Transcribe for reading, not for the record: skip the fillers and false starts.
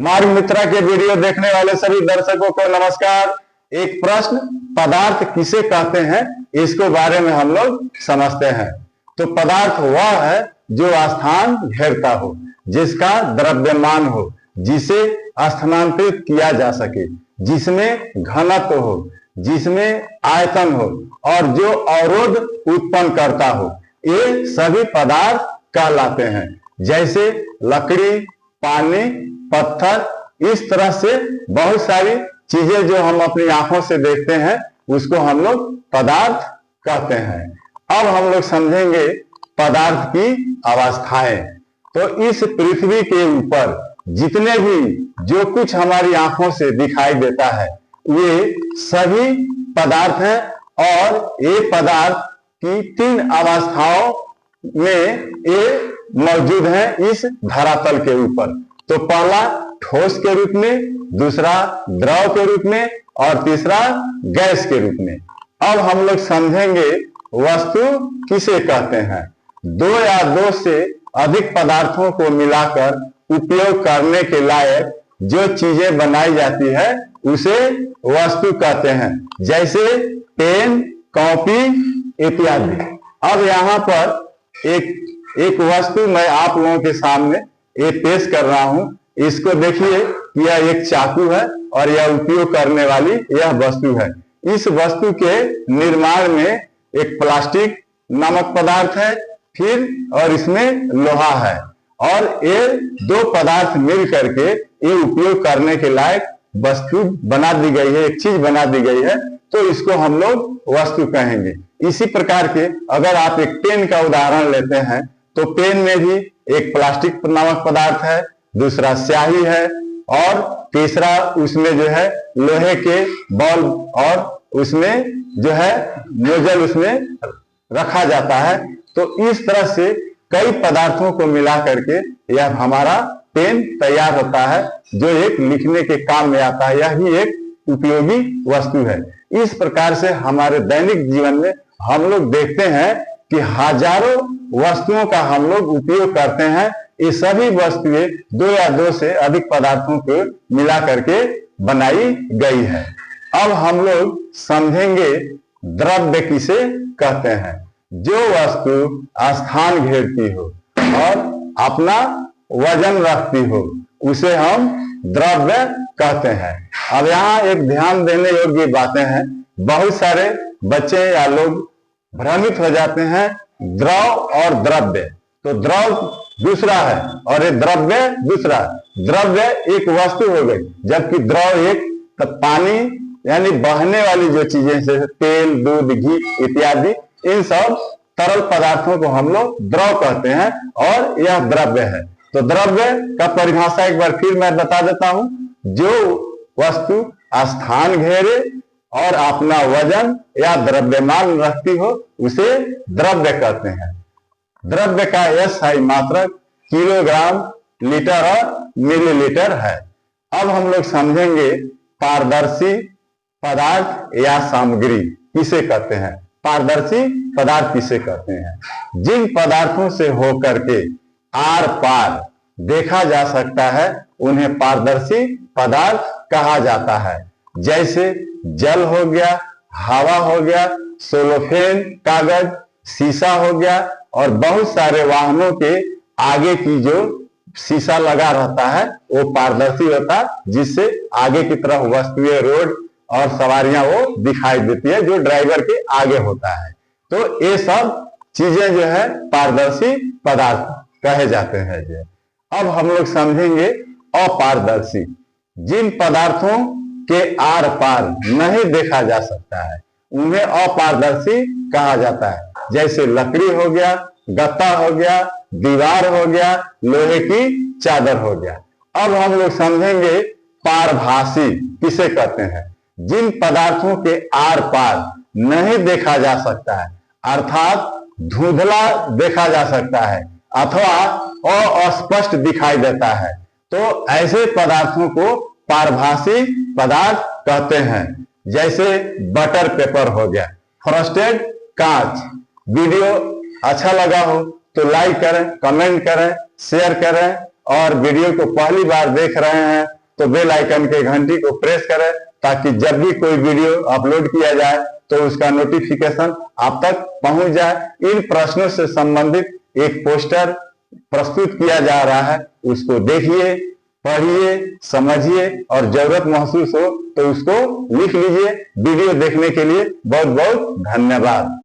मार्ग मित्रा के वीडियो देखने वाले सभी दर्शकों को नमस्कार। एक प्रश्न, पदार्थ किसे कहते हैं, इसके बारे में हम लोग समझते हैं। तो पदार्थ वह है जो स्थान घेरता हो, जिसका द्रव्यमान हो, जिसे स्थानांतरित किया जा सके, जिसमें घनत्व हो, जिसमें आयतन हो और जो अवरोध उत्पन्न करता हो, ये सभी पदार्थ कहलाते हैं। जैसे लकड़ी, पानी, पत्थर, इस तरह से बहुत सारी चीजें जो हम अपनी आंखों से देखते हैं उसको हम लोग पदार्थ कहते हैं। अब हम लोग समझेंगे पदार्थ की अवस्थाएं। तो इस पृथ्वी के ऊपर जितने भी जो कुछ हमारी आंखों से दिखाई देता है ये सभी पदार्थ हैं और ये पदार्थ की 3 अवस्थाओं में ये मौजूद है इस धरातल के ऊपर। तो पहला ठोस के रूप में, दूसरा द्रव के रूप में और तीसरा गैस के रूप में। अब हम लोग समझेंगे वस्तु किसे कहते हैं। 2 या 2 से अधिक पदार्थों को मिलाकर उपयोग करने के लायक जो चीजें बनाई जाती है उसे वस्तु कहते हैं। जैसे पेन, कॉपी इत्यादि। अब यहाँ पर एक वस्तु मैं आप लोगों के सामने ये पेश कर रहा हूं। इसको देखिए, यह एक चाकू है और यह उपयोग करने वाली यह वस्तु है। इस वस्तु के निर्माण में एक प्लास्टिक नामक पदार्थ है, फिर और इसमें लोहा है और ये 2 पदार्थ मिल करके ये उपयोग करने के लायक वस्तु बना दी गई है, एक चीज बना दी गई है, तो इसको हम लोग वस्तु कहेंगे। इसी प्रकार के अगर आप एक पेन का उदाहरण लेते हैं तो पेन में भी एक प्लास्टिक नामक पदार्थ है, दूसरा स्याही है और तीसरा उसमें जो है लोहे के बॉल और उसमें जो है नोजल उसमें रखा जाता है। तो इस तरह से कई पदार्थों को मिला करके यह हमारा पेन तैयार होता है जो एक लिखने के काम में आता है। यह भी एक उपयोगी वस्तु है। इस प्रकार से हमारे दैनिक जीवन में हम लोग देखते हैं कि हजारों वस्तुओं का हम लोग उपयोग करते हैं। ये सभी वस्तुएं 2 या 2 से अधिक पदार्थों को मिला करके बनाई गई है। अब हम लोग समझेंगे द्रव्य किसे कहते हैं। जो वस्तु स्थान घेरती हो और अपना वजन रखती हो उसे हम द्रव्य कहते हैं। अब यहाँ एक ध्यान देने योग्य बातें हैं। बहुत सारे बच्चे या लोग भ्रमित हो जाते हैं द्रव और द्रव्य। तो द्रव दूसरा है और ये द्रव्य दूसरा है। द्रव्य एक वस्तु हो गई, जबकि द्रव एक पानी यानी बहने वाली जो चीजें जैसे तेल, दूध, घी इत्यादि, इन सब तरल पदार्थों को हम लोग द्रव कहते हैं और यह द्रव्य है। तो द्रव्य का परिभाषा एक बार फिर मैं बता देता हूं। जो वस्तु स्थान घेरे और अपना वजन या द्रव्यमान रखती हो उसे द्रव्य कहते हैं। द्रव्य का SI मात्रक किलोग्राम, लीटर और मिलीलीटर है। अब हम लोग समझेंगे पारदर्शी पदार्थ या सामग्री किसे कहते हैं। पारदर्शी पदार्थ किसे कहते हैं। जिन पदार्थों से होकर के आर पार देखा जा सकता है उन्हें पारदर्शी पदार्थ कहा जाता है। जैसे जल हो गया, हवा हो गया, सेलोफेन कागज, शीशा हो गया और बहुत सारे वाहनों के आगे की जो शीशा लगा रहता है वो पारदर्शी होता है, जिससे आगे की तरफ वस्तुएं, रोड और सवारियां वो दिखाई देती है जो ड्राइवर के आगे होता है। तो ये सब चीजें जो है पारदर्शी पदार्थ कहे जाते हैं। जो अब हम लोग समझेंगे अपारदर्शी। जिन पदार्थों के आर पार नहीं देखा जा सकता है उन्हें अपारदर्शी कहा जाता है। जैसे लकड़ी हो गया, गत्ता हो गया, दीवार हो गया, लोहे की चादर हो गया। अब हम लोग समझेंगे पारभासी किसे कहते हैं। जिन पदार्थों के आर पार नहीं देखा जा सकता है, अर्थात धुंधला देखा जा सकता है अथवा अस्पष्ट दिखाई देता है, तो ऐसे पदार्थों को पारभासी पदार्थ कहते हैं। जैसे बटर पेपर हो गया, फ्रस्टेड कांच। वीडियो अच्छा लगा हो तो लाइक करें, कमेंट करें, शेयर करें और वीडियो को पहली बार देख रहे हैं तो बेल आइकन के घंटी को प्रेस करें, ताकि जब भी कोई वीडियो अपलोड किया जाए तो उसका नोटिफिकेशन आप तक पहुंच जाए। इन प्रश्नों से संबंधित एक पोस्टर प्रस्तुत किया जा रहा है, उसको देखिए, पढ़िए, समझिए और जरूरत महसूस हो तो उसको लिख लीजिए। वीडियो देखने के लिए बहुत बहुत धन्यवाद।